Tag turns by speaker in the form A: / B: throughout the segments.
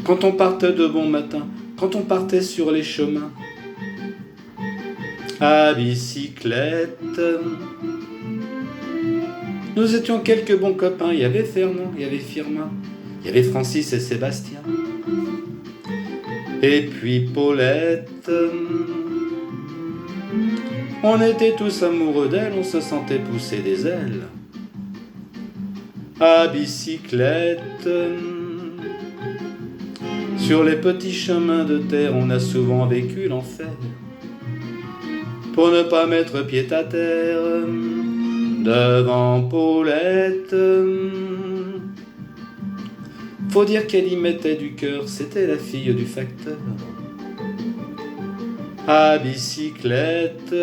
A: Quand on partait de bon matin, quand on partait sur les chemins, à bicyclette. Nous étions quelques bons copains, il y avait Fernand, il y avait Firmin, il y avait Francis et Sébastien. Et puis Paulette. On était tous amoureux d'elle, on se sentait pousser des ailes. À bicyclette. Sur les petits chemins de terre, on a souvent vécu l'enfer. Pour ne pas mettre pied à terre devant Paulette. Faut dire qu'elle y mettait du cœur, c'était la fille du facteur. À bicyclette.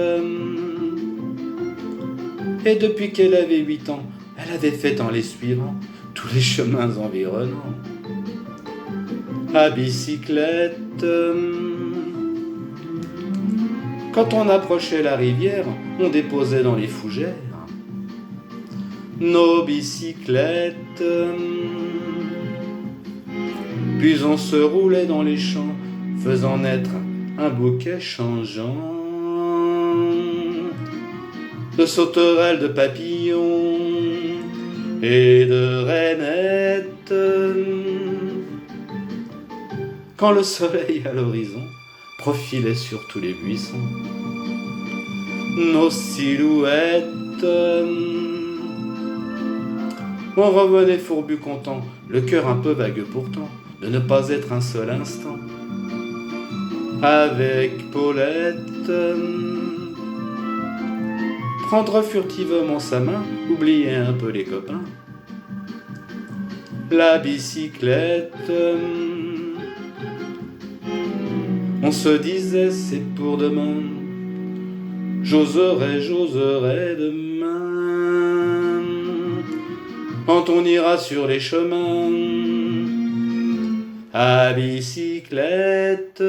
A: Et depuis qu'elle avait 8 ans, elle avait fait en les suivant tous les chemins environnants. À bicyclette. Quand on approchait la rivière, on déposait dans les fougères nos bicyclettes. Puis on se roulait dans les champs, faisant naître un bouquet changeant de sauterelles, de papillons et de rainettes. Quand le soleil à l'horizon profilait sur tous les buissons nos silhouettes, on revenait fourbu content, le cœur un peu vague pourtant, de ne pas être un seul instant avec Paulette. Prendre furtivement sa main, oublier un peu les copains. La bicyclette. On se disait c'est pour demain, j'oserai demain, quand on ira sur les chemins à bicyclette.